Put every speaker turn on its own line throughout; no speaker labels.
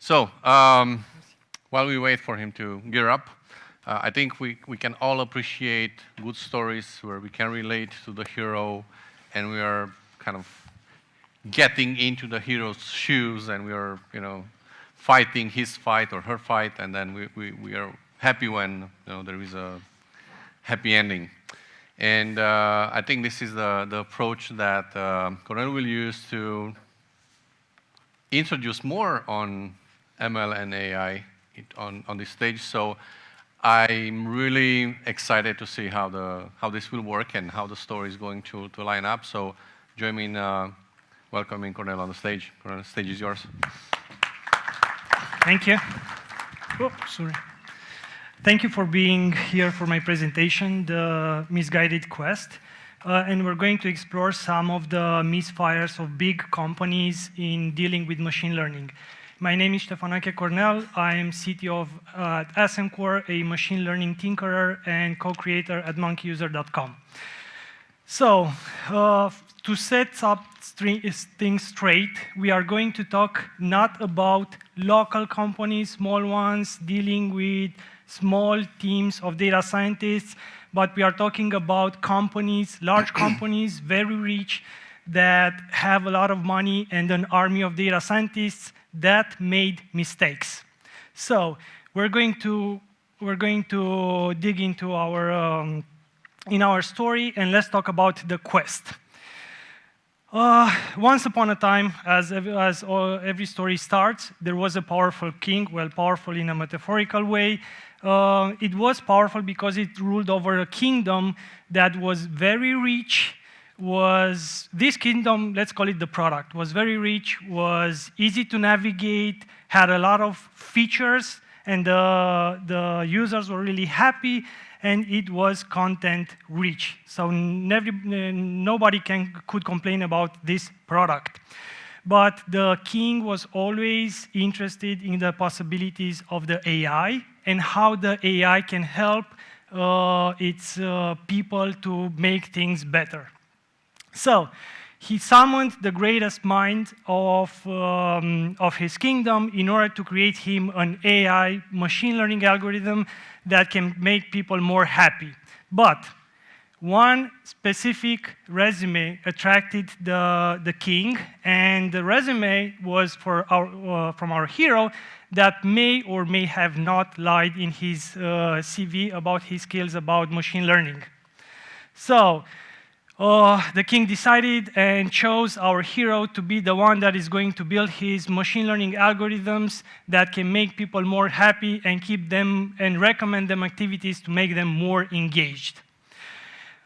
So, while we wait for him to gear up, I think we can all appreciate good stories where we can relate to the hero and we are kind of getting into the hero's shoes and we are, fighting his fight or her fight, and then we are happy when there is a happy ending. And I think this is the approach that Cornel will use to introduce more on ML and AI on this stage. So I'm really excited to see how this will work and how the story is going to line up. So join me in welcoming Cornel on the stage. Cornel, the stage is yours.
Thank you. Oh, sorry. Thank you for being here for my presentation, the Misguided Quest. And we're going to explore some of the misfires of big companies in dealing with machine learning. My name is Stefanache Cornel. I am CTO of SMCore, a machine learning tinkerer and co-creator at monkeyyuser.com. So, to set up things straight, we are going to talk not about local companies, small ones, dealing with small teams of data scientists, but we are talking about companies, large companies, very rich, that have a lot of money and an army of data scientists that made mistakes. So we're going to dig into our story, and let's talk about the quest. Once upon a time, as every story starts, there was a powerful king, well, powerful in a metaphorical way. It was powerful because it ruled over a kingdom that was very rich. This kingdom, let's call it the product, was very rich, was easy to navigate, had a lot of features, and the users were really happy, and it was content rich. So nobody could complain about this product. But the king was always interested in the possibilities of the AI and how the AI can help its people to make things better. So he summoned the greatest mind of his kingdom in order to create him an AI machine learning algorithm that can make people more happy. But one specific resume attracted the king, and the resume was from our hero that may or may have not lied in his CV about his skills about machine learning. So the king decided and chose our hero to be the one that is going to build his machine learning algorithms that can make people more happy and keep them and recommend them activities to make them more engaged.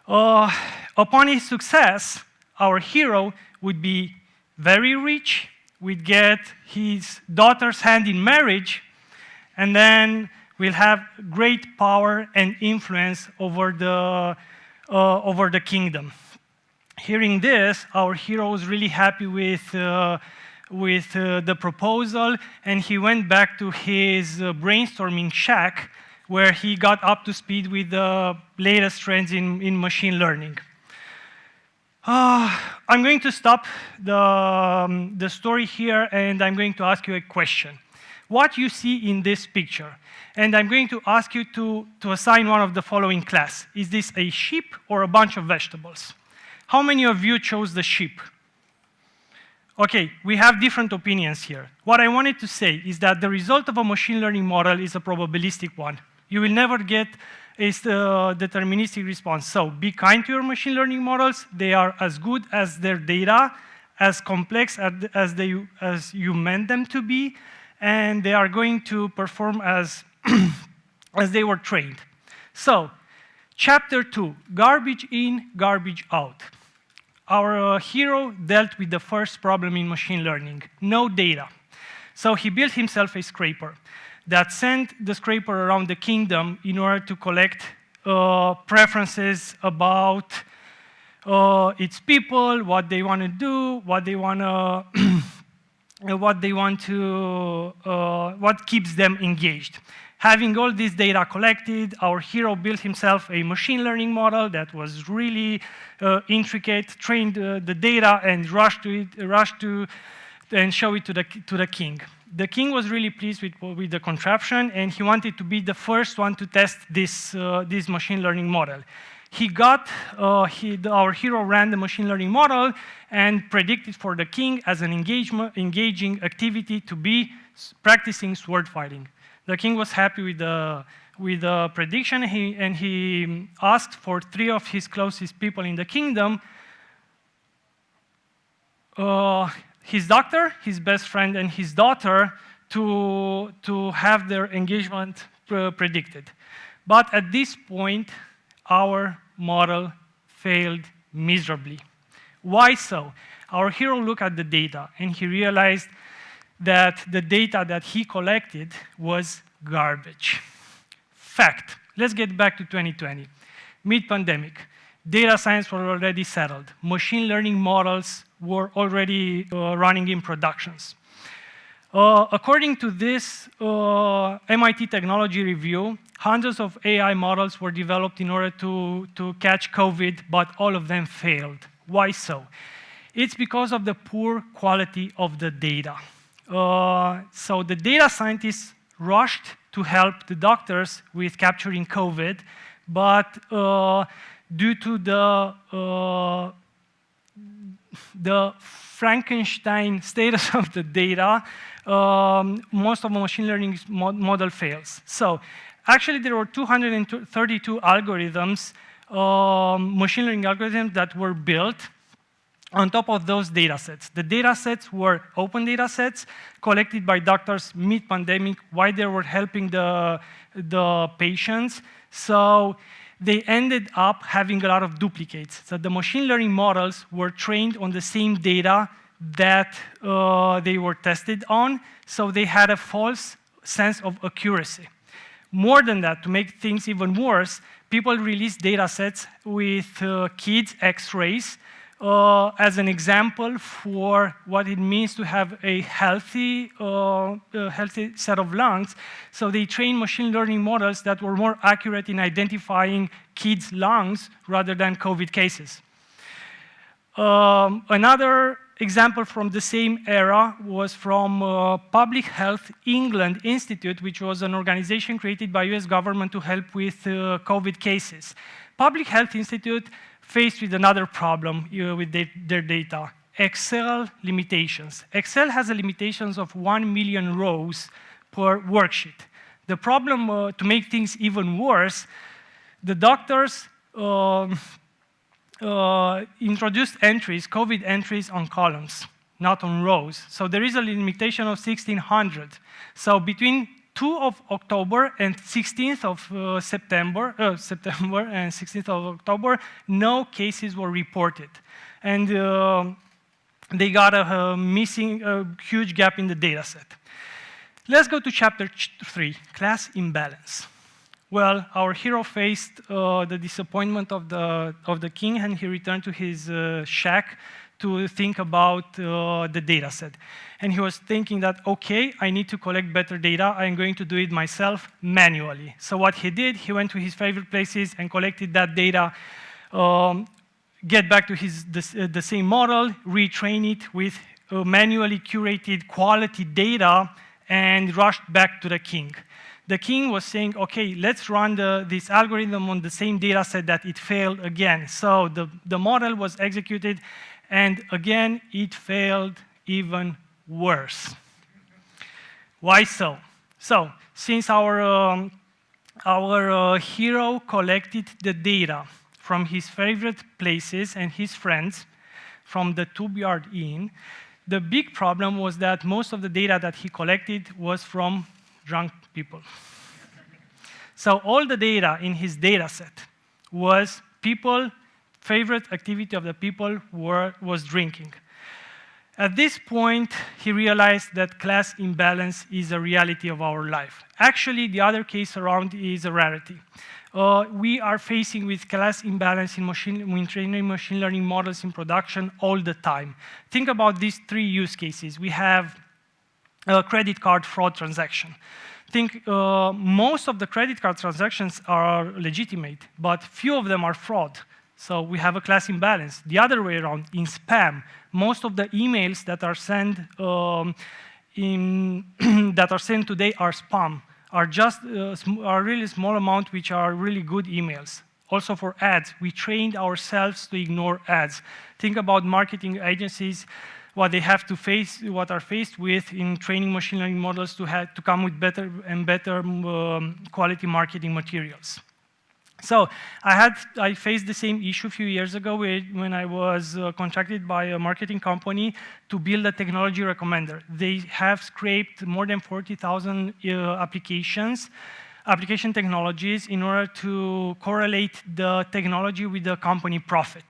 Upon his success, our hero would be very rich, would get his daughter's hand in marriage, and then will have great power and influence over the kingdom. Hearing this, our hero was really happy with the proposal, and he went back to his brainstorming shack where he got up to speed with the latest trends in machine learning. I'm going to stop the story here, and I'm going to ask you a question. What you see in this picture, and I'm going to ask you to assign one of the following class. Is this a sheep or a bunch of vegetables? How many of you chose the sheep? Okay, we have different opinions here. What I wanted to say is that the result of a machine learning model is a probabilistic one. You will never get a deterministic response. So be kind to your machine learning models. They are as good as their data, as complex as you meant them to be, and they are going to perform as they were trained. So, chapter 2, garbage in, garbage out. Our hero dealt with the first problem in machine learning, no data. So he built himself a scraper that sent the scraper around the kingdom in order to collect preferences about its people, what they want to do, what keeps them engaged. Having all this data collected, our hero built himself a machine learning model that was really intricate, trained the data, and rushed to and show it to the king. The king was really pleased with the contraption, and he wanted to be the first one to test this machine learning model. Our hero ran the machine learning model and predicted for the king as an engaging activity to be practicing sword fighting. The king was happy with the prediction, and he asked for 3 of his closest people in the kingdom, his doctor, his best friend, and his daughter, to have their engagement predicted. But at this point, our model failed miserably. Why so? Our hero looked at the data, and he realized that the data that he collected was garbage. Fact. Let's get back to 2020. Mid-pandemic, data science was already settled. Machine learning models were already running in productions. According to this MIT Technology Review, hundreds of AI models were developed in order to catch COVID, but all of them failed. Why so? It's because of the poor quality of the data. So the data scientists rushed to help the doctors with capturing COVID, but due to the Frankenstein status of the data, most of the machine learning model fails. So actually, there were 232 algorithms, machine learning algorithms that were built on top of those data sets. The data sets were open data sets collected by doctors mid-pandemic while they were helping the patients. So they ended up having a lot of duplicates. So the machine learning models were trained on the same data that they were tested on, so they had a false sense of accuracy. More than that, to make things even worse, people released data sets with kids' X-rays as an example for what it means to have a healthy set of lungs. So they trained machine learning models that were more accurate in identifying kids' lungs rather than COVID cases. Another example from the same era was from Public Health England Institute, which was an organization created by US government to help with COVID cases. Public Health Institute faced with another problem with their data, Excel limitations. Excel has a limitations of 1 million rows per worksheet. The problem, to make things even worse, the doctors introduced entries, COVID entries on columns, not on rows. So there is a limitation of 1,600. So between 2 of October and 16th of September and 16th of October, no cases were reported. And they got a huge gap in the data set. Let's go to chapter 3, class imbalance. Well, our hero faced the disappointment of the king, and he returned to his shack to think about the data set. And he was thinking that, okay, I need to collect better data. I'm going to do it myself manually. So what he did, he went to his favorite places and collected that data, get back to the same model, retrain it with manually curated quality data, and rushed back to the king. The king was saying, okay, let's run this algorithm on the same data set that it failed again. So the model was executed, and again, it failed even worse. Why so? So, since our hero collected the data from his favorite places and his friends from the Tube-Yard Inn, the big problem was that most of the data that he collected was from drunk people. So all the data in his data set was favorite activity of the people was drinking. At this point, he realized that class imbalance is a reality of our life. Actually, the other case around is a rarity. We are facing with class imbalance when training machine learning models in production all the time. Think about these 3 use cases. We have a credit card fraud transaction. Think most of the credit card transactions are legitimate, but few of them are fraud. So we have a class imbalance. The other way around, in spam, most of the emails that are sent that are sent today are spam, are just are really small amount which are really good emails. Also for ads, we trained ourselves to ignore ads. Think about marketing agencies, what they have to face, what are faced with in training machine learning models to come with better and better quality marketing materials. So I faced the same issue a few years ago when I was contracted by a marketing company to build a technology recommender. They have scraped more than 40,000 application technologies in order to correlate the technology with the company profit.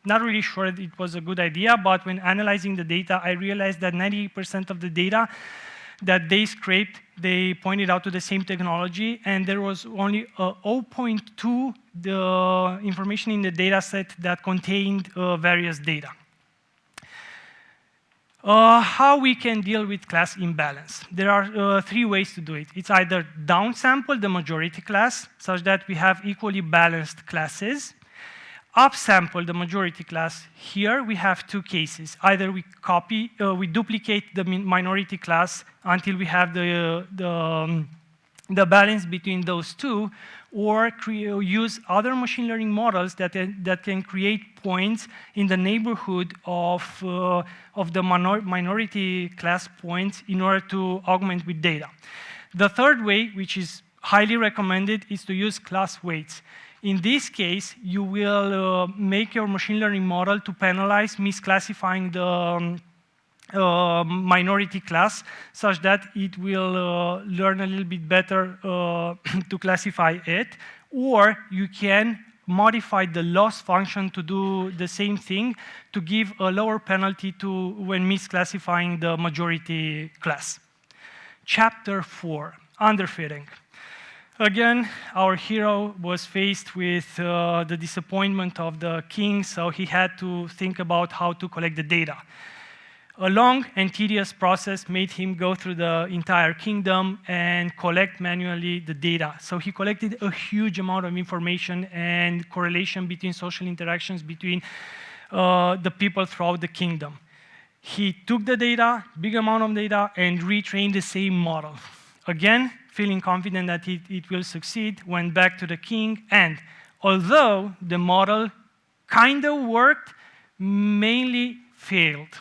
Not really sure it was a good idea, but when analyzing the data, I realized that 90% of the data that they scraped, they pointed out to the same technology, and there was only 0.2 the information in the data set that contained various data. How we can deal with class imbalance? There are 3 ways to do it. It's either downsample the majority class, such that we have equally balanced classes. Upsample the majority class. Here we have 2 cases. Either we duplicate the minority class until we have the balance between those 2, or use other machine learning models that can create points in the neighborhood of the minority class points in order to augment with data. The third way, which is highly recommended, is to use class weights. In this case, you will make your machine learning model to penalize misclassifying the minority class, such that it will learn a little bit better to classify it. Or you can modify the loss function to do the same thing, to give a lower penalty to when misclassifying the majority class. Chapter 4, Underfitting. Again, our hero was faced with the disappointment of the king, so he had to think about how to collect the data. A long and tedious process made him go through the entire kingdom and collect manually the data. So he collected a huge amount of information and correlation between social interactions between the people throughout the kingdom. He took the data, big amount of data, and retrained the same model. Again, feeling confident that it will succeed, went back to the king, and although the model kind of worked, mainly failed.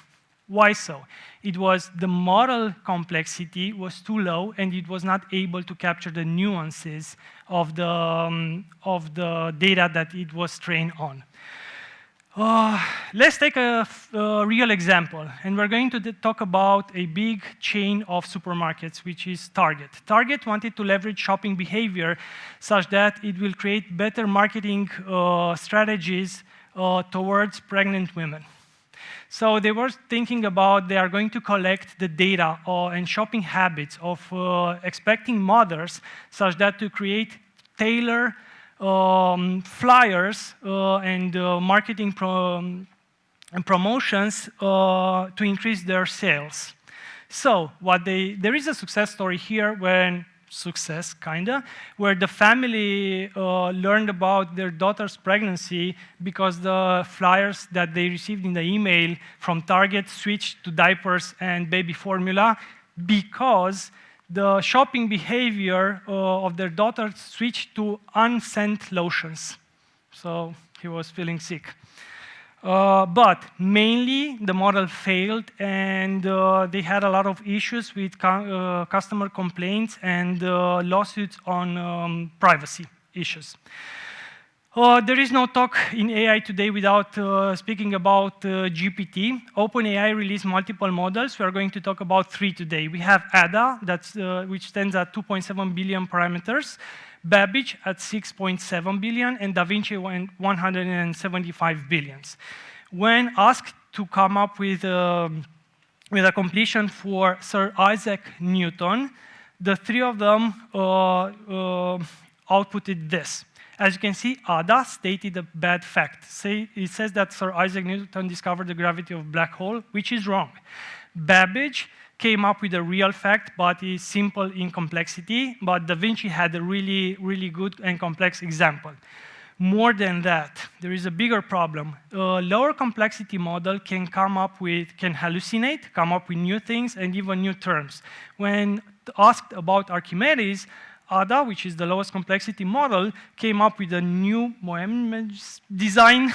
Why so? It was the model complexity was too low, and it was not able to capture the nuances of the data that it was trained on. Let's take a real example, and we're going to talk about a big chain of supermarkets, which is Target. Target wanted to leverage shopping behavior such that it will create better marketing strategies towards pregnant women. So they were thinking about they are going to collect the data and shopping habits of expecting mothers such that to create tailored flyers and marketing promotions to increase their sales. So there is a success story here where the family learned about their daughter's pregnancy because the flyers that they received in the email from Target switched to diapers and baby formula because the shopping behavior of their daughter switched to unscent lotions. So he was feeling sick. But mainly the model failed, and they had a lot of issues with customer complaints and lawsuits on privacy issues. There is no talk in AI today without speaking about GPT. OpenAI released multiple models. We are going to talk about 3 today. We have Ada, which stands at 2.7 billion parameters, Babbage at 6.7 billion, and DaVinci 175 billions. When asked to come up with a completion for Sir Isaac Newton, the 3 of them outputted this. As you can see, Ada stated a bad fact. It says that Sir Isaac Newton discovered the gravity of a black hole, which is wrong. Babbage came up with a real fact, but is simple in complexity, but Da Vinci had a really, really good and complex example. More than that, there is a bigger problem. A lower complexity model can can hallucinate, come up with new things and even new terms. When asked about Archimedes, ADA, which is the lowest complexity model, came up with a new design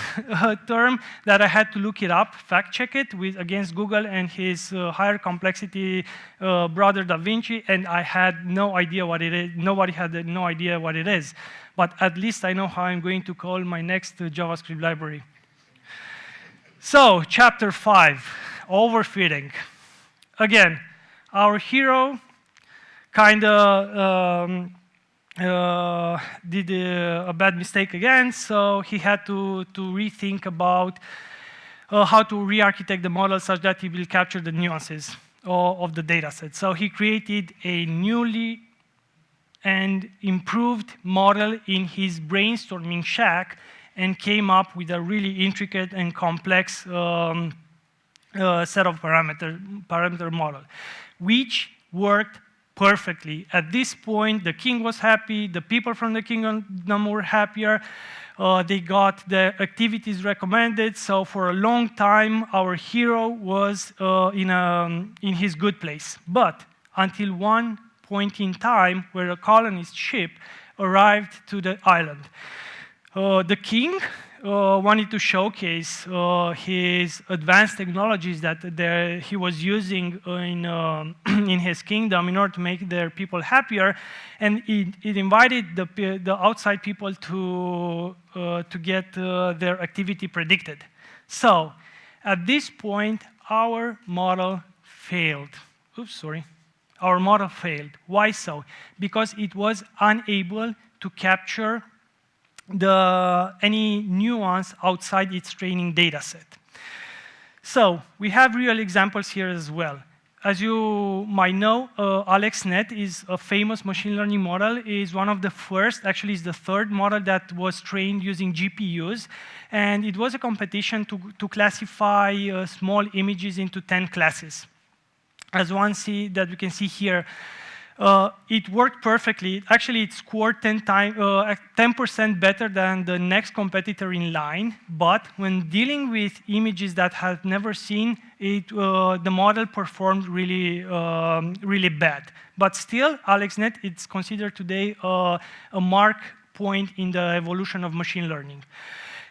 term that I had to look it up, fact check it against Google and his higher complexity brother Da Vinci, and I had no idea what it is. Nobody had no idea what it is. But at least I know how I'm going to call my next JavaScript library. So, chapter 5, overfitting. Again, our hero kind of did a bad mistake again, so he had to rethink about how to re-architect the model such that he will capture the nuances of the data set. So he created a newly and improved model in his brainstorming shack and came up with a really intricate and complex set of parameter model, which worked perfectly. At this point, the king was happy, the people from the kingdom were happier, they got the activities recommended, so for a long time, our hero was in his good place. But until one point in time where a colonist ship arrived to the island. The king wanted to showcase his advanced technologies that he was using in his kingdom in order to make their people happier, and it invited the outside people to get their activity predicted. So, at this point, our model failed. Oops, sorry. Our model failed. Why so? Because it was unable to capture any nuance outside its training data set. So we have real examples here as well. As you might know, AlexNet is a famous machine learning model. It is one of the first, actually is the third model that was trained using GPUs. And it was a competition to classify small images into 10 classes. As one that we can see here, it worked perfectly. Actually, it scored 10% better than the next competitor in line. But when dealing with images that had never seen, the model performed really, really bad. But still, AlexNet is considered today a mark point in the evolution of machine learning.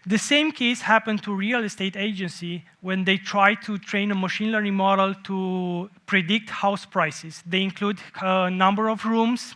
The same case happened to real estate agency when they tried to train a machine learning model to predict house prices. They include a number of rooms,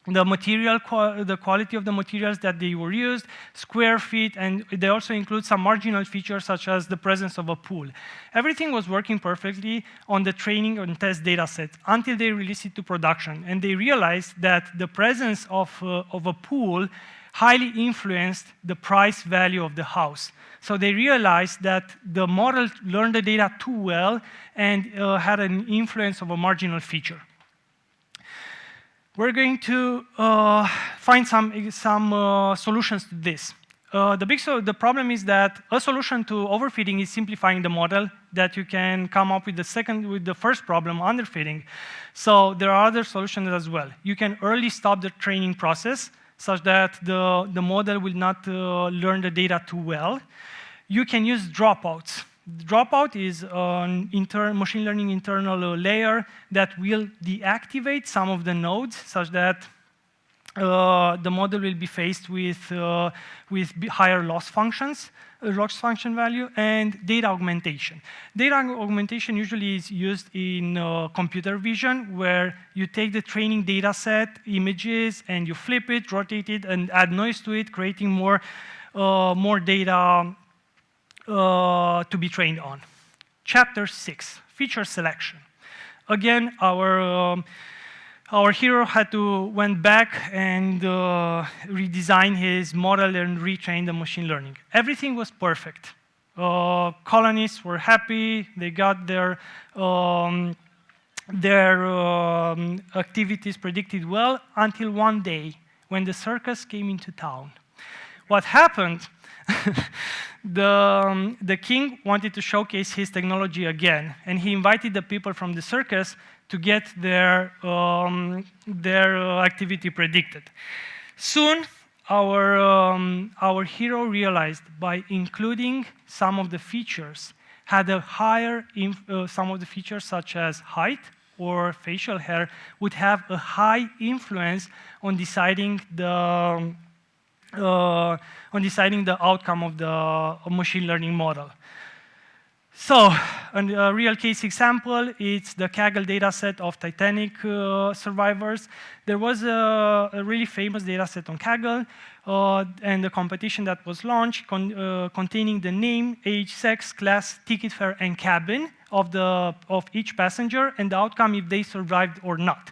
the quality of the materials that they were used, square feet, and they also include some marginal features such as the presence of a pool. Everything was working perfectly on the training and test data set until they released it to production. And they realized that the presence of a pool highly influenced the price value of the house. So they realized that the model learned the data too well and had an influence of a marginal feature. We're going to find some solutions to this. The problem is that a solution to overfitting is simplifying the model that you can come up with the first problem, underfitting. So there are other solutions as well. You can early stop the training process such that the model will not learn the data too well. You can use dropouts. Dropout is an machine learning internal layer that will deactivate some of the nodes such that the model will be faced with higher loss function value, and data augmentation. Data augmentation usually is used in computer vision, where you take the training data set, images, and you flip it, rotate it, and add noise to it, creating more data to be trained on. Chapter 6, feature selection. Again, our hero had to went back and redesign his model and retrain the machine learning. Everything was perfect. Colonists were happy. They got their activities predicted well until one day when the circus came into town. What happened? The king wanted to showcase his technology again, and he invited the people from the circus to get their activity predicted. Soon, our hero realized by including some of the features had a higher, some of the features such as height or facial hair would have a high influence on deciding the outcome of the machine learning model. So, a real case example, it's the Kaggle dataset of Titanic survivors. There was a really famous dataset on Kaggle, and the competition that was launched containing the name, age, sex, class, ticket fare, and cabin of each passenger, and the outcome if they survived or not.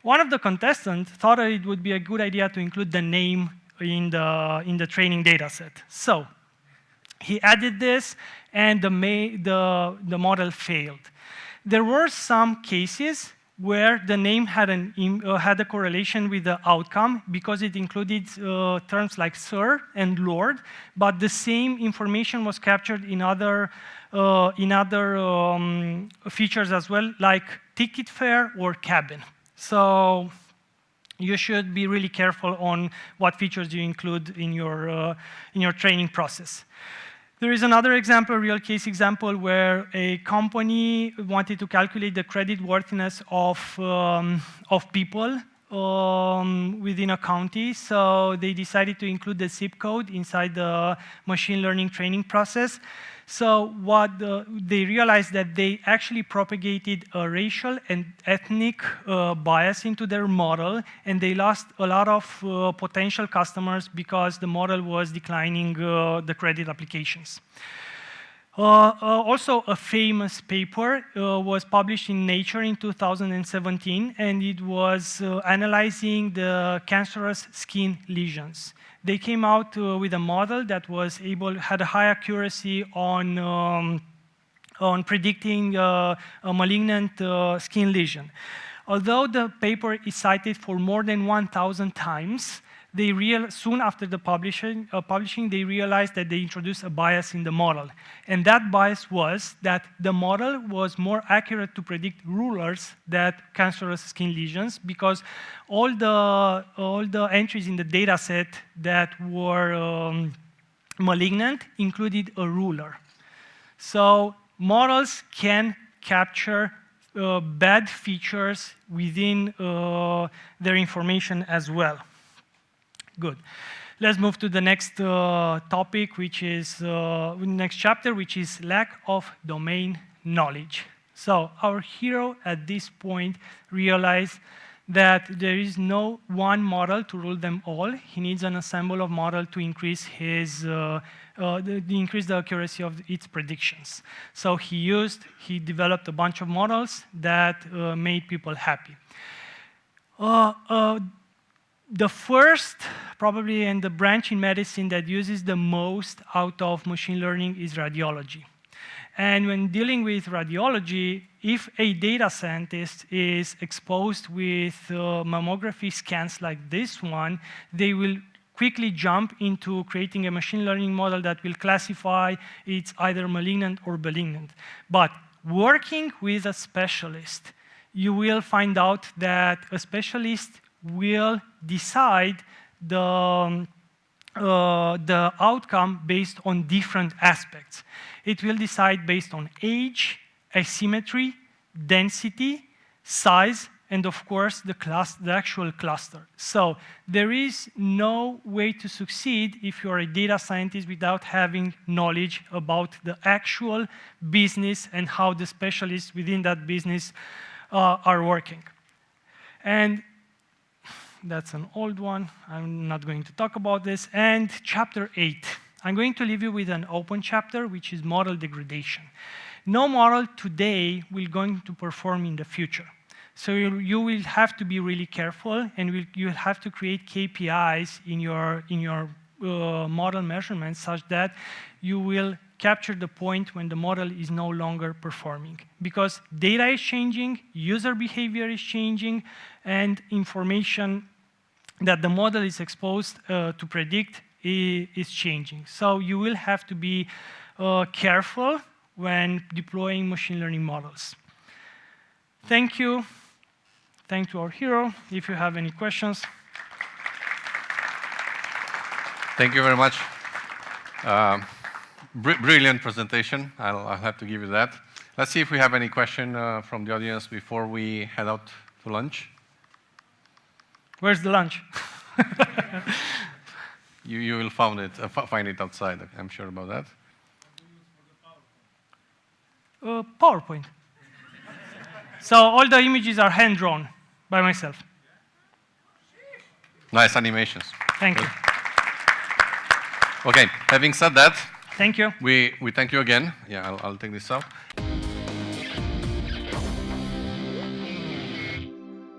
One of the contestants thought that it would be a good idea to include the name in the training dataset. So, he added this, and the model failed. There were some cases where the name had a correlation with the outcome because it included terms like sir and lord, but the same information was captured in other features as well, like ticket fare or cabin. So you should be really careful on what features you include in your training process. There is another example, real case example, where a company wanted to calculate the credit worthiness of people within a county. So they decided to include the zip code inside the machine learning training process. So they realized that they actually propagated a racial and ethnic bias into their model, and they lost a lot of potential customers because the model was declining the credit applications. Also, a famous paper was published in Nature in 2017, and it was analyzing the cancerous skin lesions. They came out with a model that had a high accuracy on predicting a malignant skin lesion. Although the paper is cited for more than 1,000 times, soon after the publishing, they realized that they introduced a bias in the model. And that bias was that the model was more accurate to predict rulers than cancerous skin lesions because all the entries in the data set that were malignant included a ruler. So models can capture bad features within their information as well. Good. Let's move to the next topic, which is next chapter, which is lack of domain knowledge. So our hero at this point realized that there is no one model to rule them all. He needs an ensemble of models to increase the accuracy of its predictions. So he developed a bunch of models that made people happy. The first, probably, and the branch in medicine that uses the most out of machine learning is radiology. And when dealing with radiology, if a data scientist is exposed with mammography scans like this one, they will quickly jump into creating a machine learning model that will classify it's either malignant or benign. But working with a specialist, you will find out that a specialist will decide the outcome based on different aspects. It will decide based on age, asymmetry, density, size, and of course the actual cluster. So there is no way to succeed if you are a data scientist without having knowledge about the actual business and how the specialists within that business are working. And that's an old one. I'm not going to talk about this. And chapter 8. I'm going to leave you with an open chapter, which is model degradation. No model today will going to perform in the future. So you will have to be really careful, and you will have to create KPIs in your model measurements such that you will capture the point when the model is no longer performing. Because data is changing, user behavior is changing, and information that the model is exposed to predict is changing. So you will have to be careful when deploying machine learning models. Thank you. Thank you, our hero. If you have any questions.
Thank you very much. Brilliant presentation. I'll have to give you that. Let's see if we have any question from the audience before we head out to lunch.
Where's the lunch?
You will find it outside. I'm sure about that.
PowerPoint. So all the images are hand-drawn by myself.
Nice animations.
Thank you.
Okay, having said that,
Thank you.
we thank you again. Yeah, I'll take this out.